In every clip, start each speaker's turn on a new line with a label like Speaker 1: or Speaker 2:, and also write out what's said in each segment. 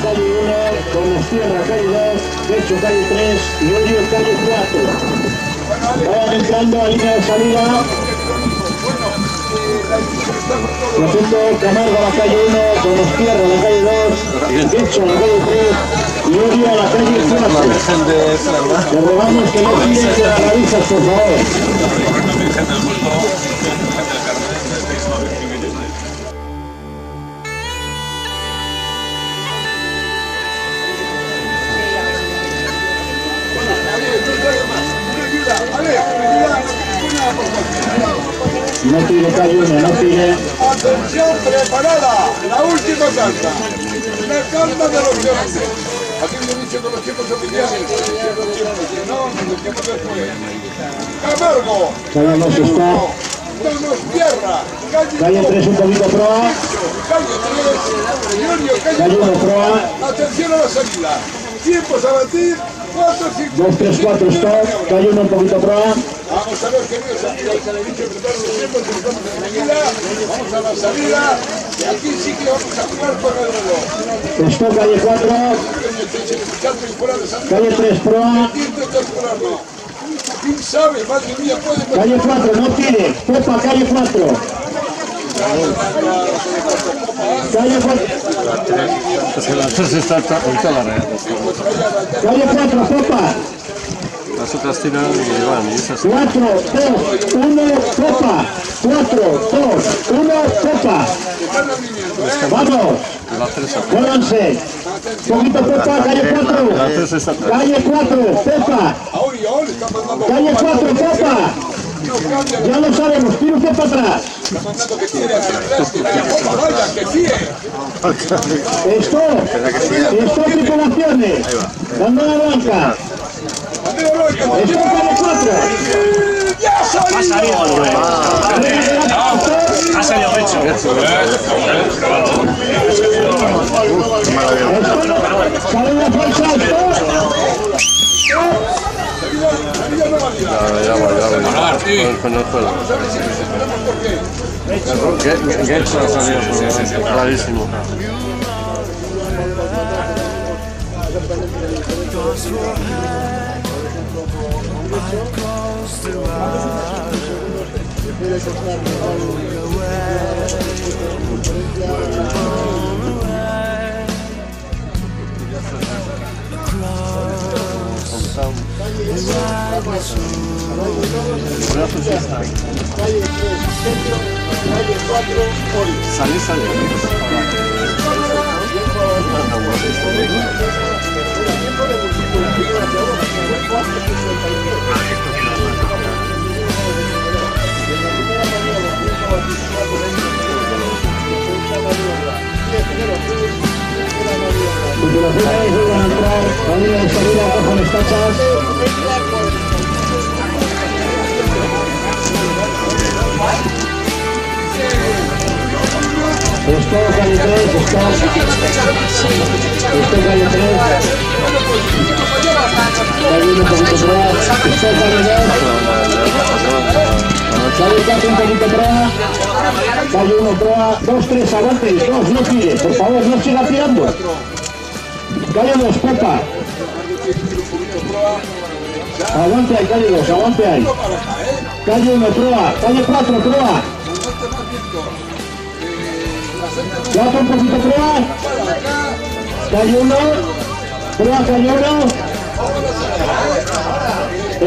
Speaker 1: calle 1, Donostierra calle 2, Techo calle 3 y Orio calle 4. Vayan entrando a línea de salida. Haciendo Camargo a la calle 1, Donostierra a la calle 2, Techo a la calle 3 y Orio a la calle 4. Les rogamos que no tiren las clavijas, por favor. No tire calle 1, no tire.
Speaker 2: Atención, preparada, la última carta. La carta de los grandes. Aquí me dice con los tiempos oficiales. No, los tiempos después. Camargo.
Speaker 1: Sabemos que está.
Speaker 2: Donostierra.
Speaker 1: Calle 3 un poquito proa. Calle 1 proa.
Speaker 2: Atención a la salida. Tiempos a batir.
Speaker 1: 2, 3, 4, stop. Calle 1 un poquito proa.
Speaker 2: Vamos a ver, queridos amigos, vamos a la salida, y aquí sí que vamos a jugar con el reloj.
Speaker 1: Stop calle 4. Calle 3 proa.
Speaker 2: ¿Quién sabe? Madre mía, puede...
Speaker 1: Calle 4, no tire. Popa, calle 4. Calle 4.
Speaker 3: La 3 está ahorita la red.
Speaker 1: Calle 4, Popa.
Speaker 3: Las otras tiran y van, y esas...
Speaker 1: 4, 2, 1, Popa. 4, 2, 1, Popa. Vamos.
Speaker 3: La 3 está...
Speaker 1: Muévanse. Poquito Popa, calle 4.
Speaker 3: La 3 está atrás.
Speaker 1: Calle 4, Popa. Calle 4, Popa. Ya lo sabemos, tira usted para atrás. Esto tripulaciones. Bandera blanca. Esto calle 4.
Speaker 4: Ha salido hecho.
Speaker 1: Sale la falsa esto.
Speaker 3: Ya va. No puedo. Getxo ha salido, clarísimo.
Speaker 1: Calle 3, centro, calle 4, Orio.
Speaker 3: Sale.
Speaker 1: Tripulaciones vuelvan a entrar, la línea de salida, cojan las tachas. Esto calle 3, esto calle 3, calle 1 un poquito atrás, esto calle 2, calle 4 un poquito atrás, calle 1 proa, 2, 3, aguante, 2, no tire, por favor, no siga tirando. Calle 2, Popa. Aguante ahí, calle 2, aguante ahí. Calle 1, proa, calle 4, proa. 4 un poquito proa. Calle 1, proa, calle 1.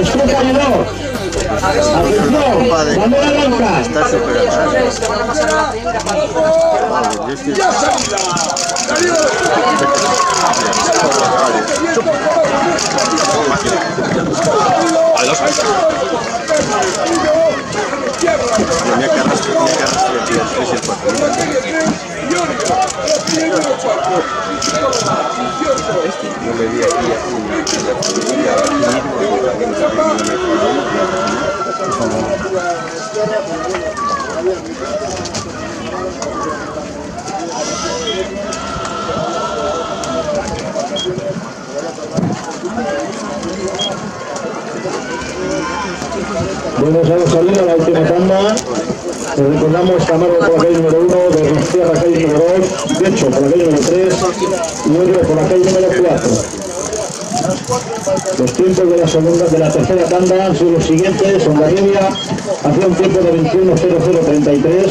Speaker 1: Esto calle 2. Atención, bandera blanca.
Speaker 3: Está súper atrás.
Speaker 2: ¡Ya salida! ¡Salido de
Speaker 3: No le di aquí.
Speaker 1: Bueno, ya hemos salido a la última tanda. Les recordamos Camargo por la calle número 1, Donostierra calle número 2. Decho por la calle número 3 y Orio por la calle número 4. Los tiempos de la tercera tanda han sido los siguientes. Hondarribia hacía un tiempo de 21.0033,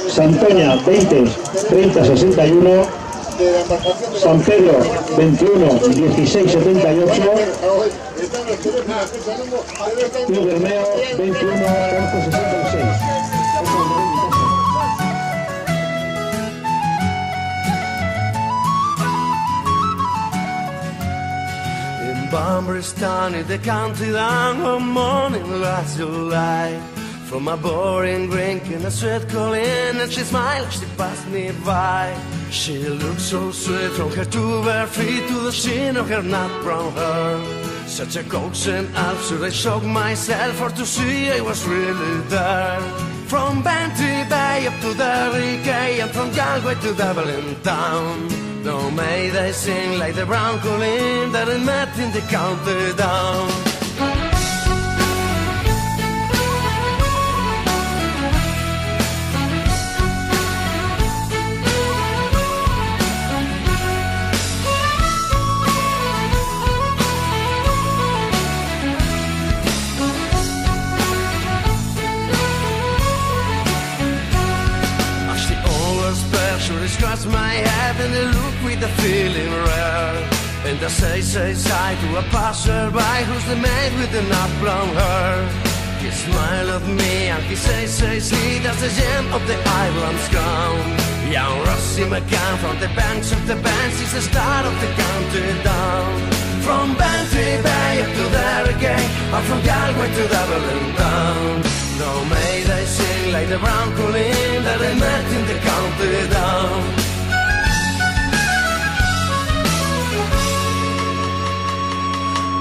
Speaker 1: Santoña 20.30.61, San Pedro 21.16.78 y Bermeo 21.11.66.
Speaker 5: Bumberstown in the country down one morning last July. From a boring drink in a sweat calling, and she smiled as she passed me by. She looked so sweet from her to her feet to the sheen of her nut brown hair. Such a coaxing answer, I shocked myself for to see I was really there. From Bantry Bay up to Derry Quay, and from Galway to Dublin town. No, may they sing like the brown Colleen that I met in the county down. Scratch my head and they look with a feeling rare. And I say to a passerby who's the man with the nut brown hair. He smiled at me and he says, see, that's the gem of the island's crown. Young Rossi McCann from the banks of the banks is the star of the country down. From Bantry Bay up to there again, or from Galway to Dublin town. No, may they sing like the brown Colleen that I met in the county down.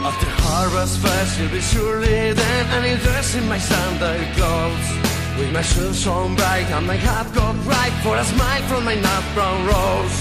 Speaker 5: After Harvest Fest, you'll be surely then, and I'll dress in my Sunday clothes. With my shoes on bright and my hat cocked right, for a smile from my nut brown rose.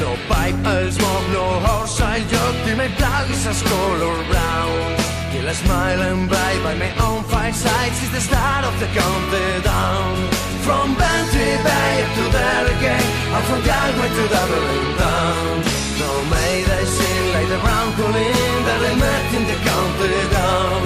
Speaker 5: No pipe, I'll smoke, no horse, I'll jog till my blouse is a color brown. Till I smile and bright by my own fireside, since the start of the countdown. From Bantry Bay up to there again, or from Galway to Dublin town. No, may they sing like the brown Colleen that I met in the countdown.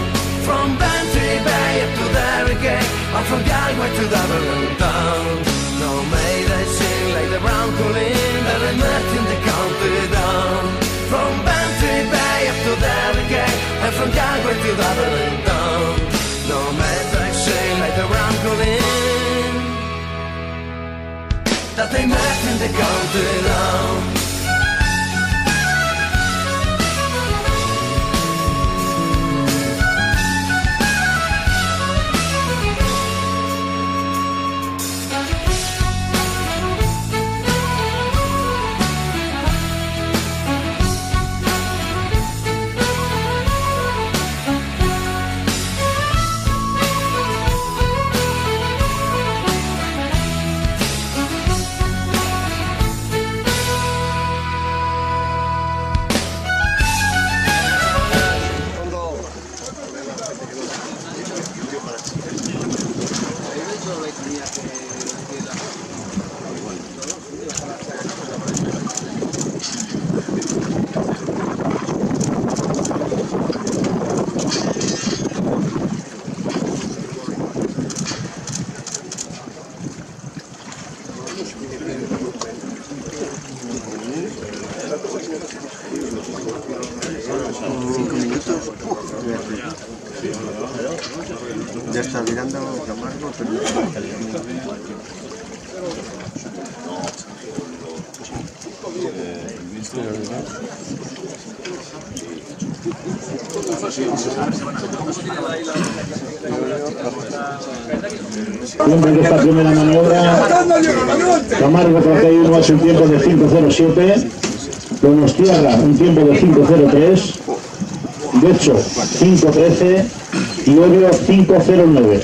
Speaker 5: From Bantry Bay up to there again, or from Galway to Dublin town. No, may they sing like the brown Colleen that I met in the countdown. From Bantry Bay up to there again, and from Galway to Dublin town. No, may they sing like the brown Colleen that they met in the countdown.
Speaker 6: Ya está mirando Camargo, pero
Speaker 1: Tiempo de esta primera maniobra. Camargo por calle 1 hace un tiempo de 5.07. Donostierra un tiempo de 5.03. Decho 5.13 y Orio 5.09.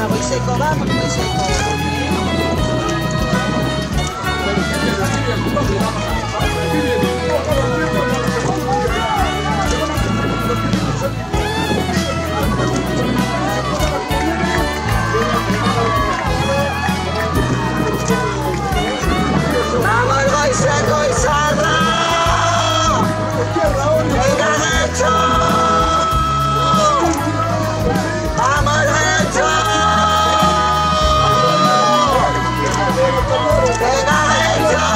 Speaker 7: Muy seco, vamos, muy seco.
Speaker 8: ¡Vamos, voy seco y sarra! ¡Venga, derecho! ¡Vamos, derecho! ¡Venga, derecho!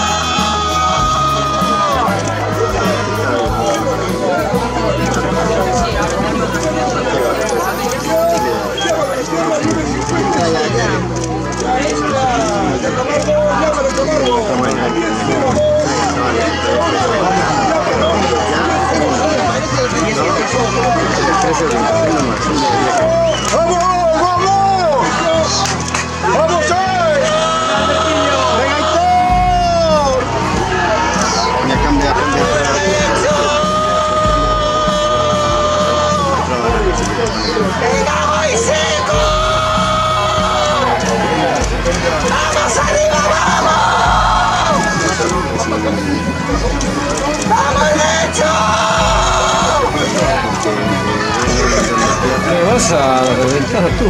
Speaker 3: ¿Qué vas a reventar tú?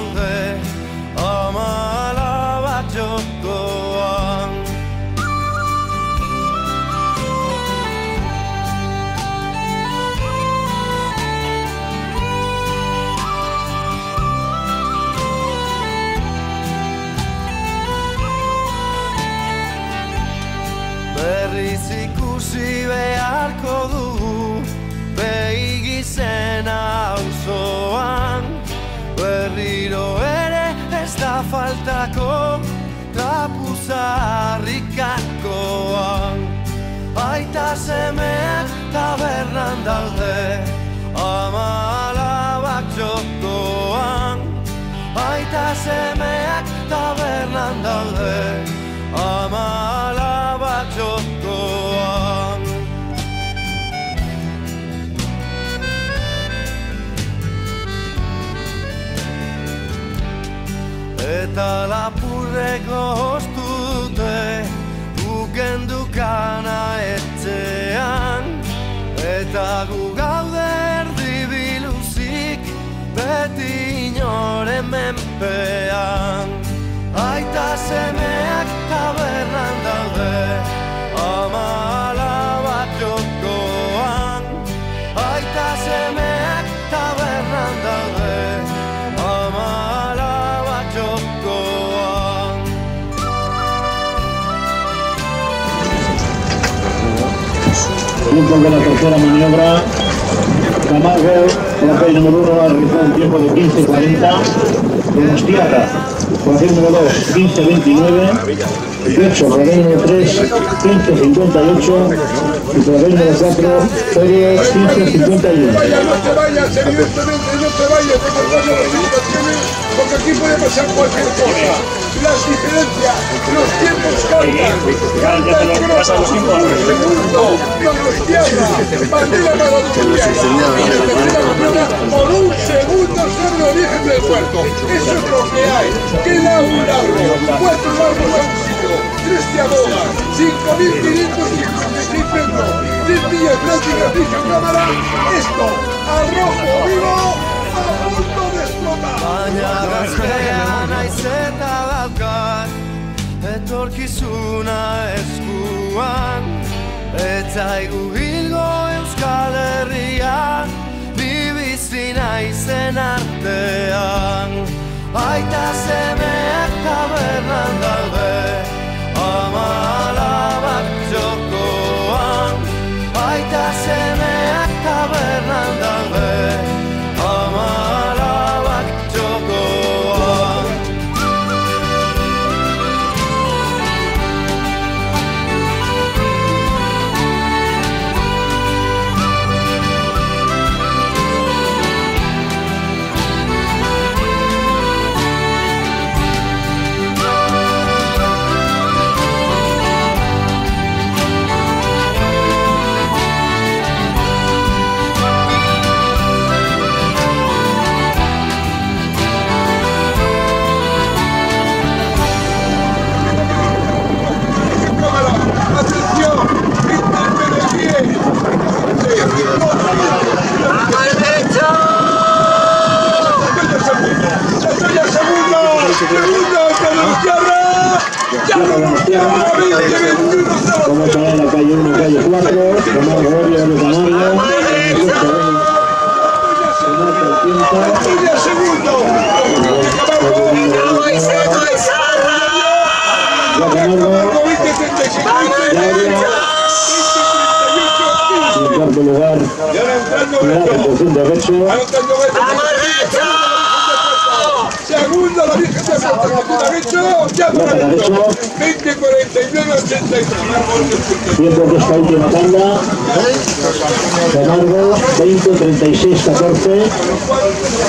Speaker 5: daude amalabak jokoan. Berriz ikusi beharko dugu beigi zena auzoan, berriro ere ez da faltako trapuzarrikakoan. Aita semeak tabernan daude amalabak jokoan. Aita semeak tabernan daude amalabak jokoan. Eta lapurreko hostu dute ukendukana etxean, eta gu gaude erdi biluzik beti inoren menpean. Aita semeak tabernan daude amalabak jokoan. Aita semeak tabernan daude amalabak jokoan.
Speaker 1: Tiempo de la tercera maniobra. Camargo, la calle número 1, ha realizado un tiempo de 15:40. Donostiarra, con la número 2, 15:29. Derecho, con la número 3, 15:58. Y con la número 4, Pérez, 15:51.
Speaker 2: No te vayas, evidentemente, no te vayas de contarle las situaciones, porque aquí puede pasar cualquier cosa. Las diferencias, los tiempos cambian. Canta el crono, segundo, Donostiarra, bandera para Donostia. Por un segundo sobre el origen del puerto. Eso es lo que hay. Queda un largo, 4 largos a un sitio, 3 de aboga, 5.556 metros, 10 millas prácticas, dice cámara. Esto, al rojo vivo, a punto de explotar.
Speaker 5: Baina gaztean naiz eta daukat etorkizuna eskuan, ez zaigu hilgo Euskal Herria ni bizi naizen artean. Aita semeak tabernan daude amalabak jokoan. Aita semeak tabernan daude amalabak jokoan.
Speaker 1: Como está en la calle 1, calle 4, Camargo, Borio, de Camargo, en cuarto lugar, por derecho.
Speaker 2: Segundo, la Virgen de Puerto derecho, ya para derecho, 20:49:83.
Speaker 1: Tiempo de esta última tanda. Camargo, 20:36:14.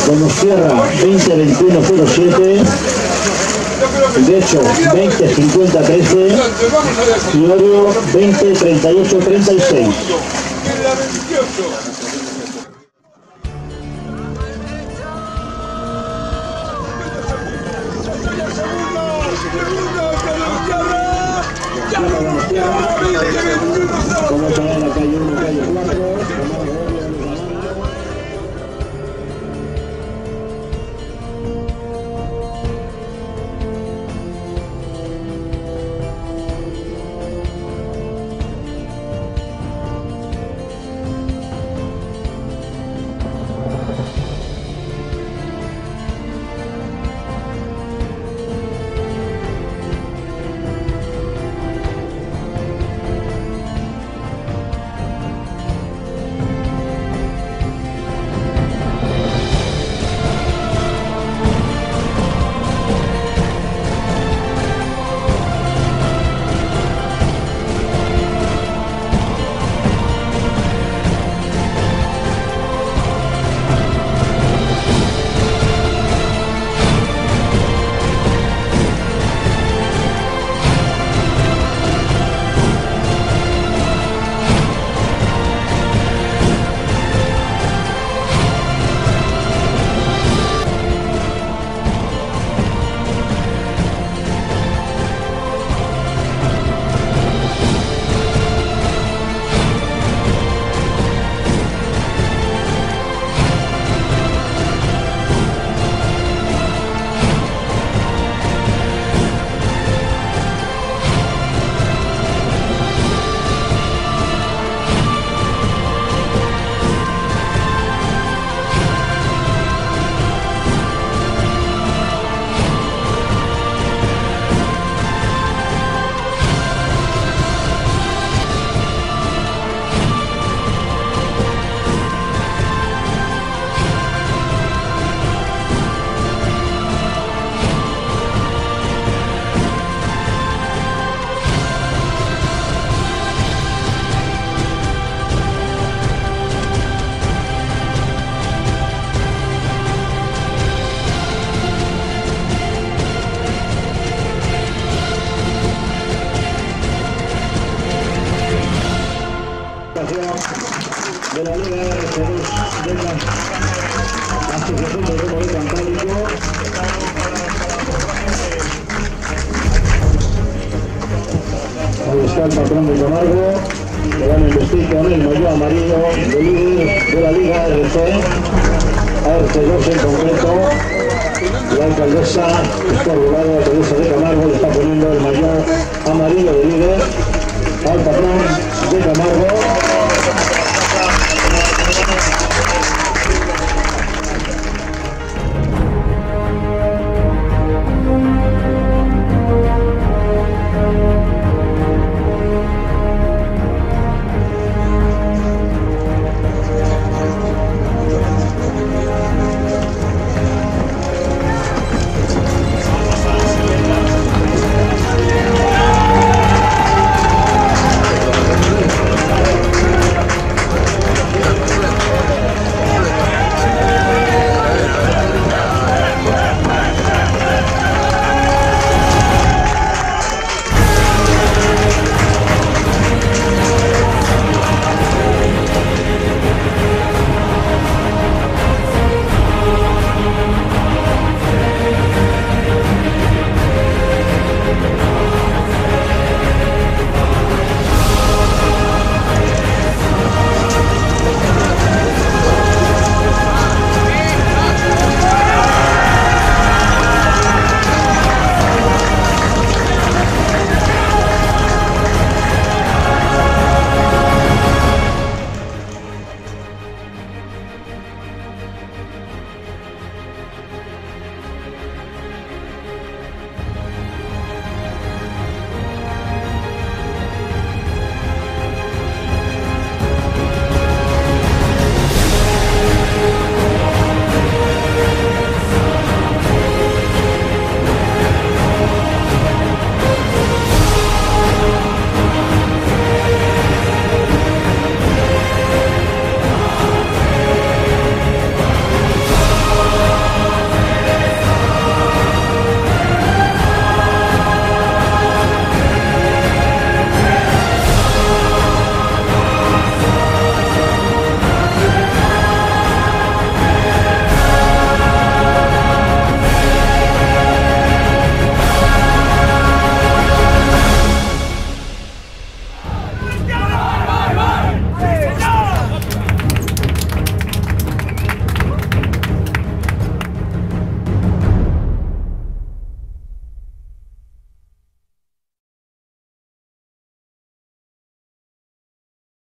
Speaker 1: Donostiarra, 20:21:07. Derecho, 20:50:13. Y Orio, 20:38:36. Como está en la calle 1, calle 4, Camargo, representación de la Liga RC2 de la Asociación de Remo de Cantábrico. Ahí está el patrón de Camargo, que van a investir con el maillot amarillo de líder de la Liga RC2 en concreto. La alcaldesa Escorbolado, Teresa de Camargo, le está poniendo el maillot amarillo de líder al patrón de Camargo.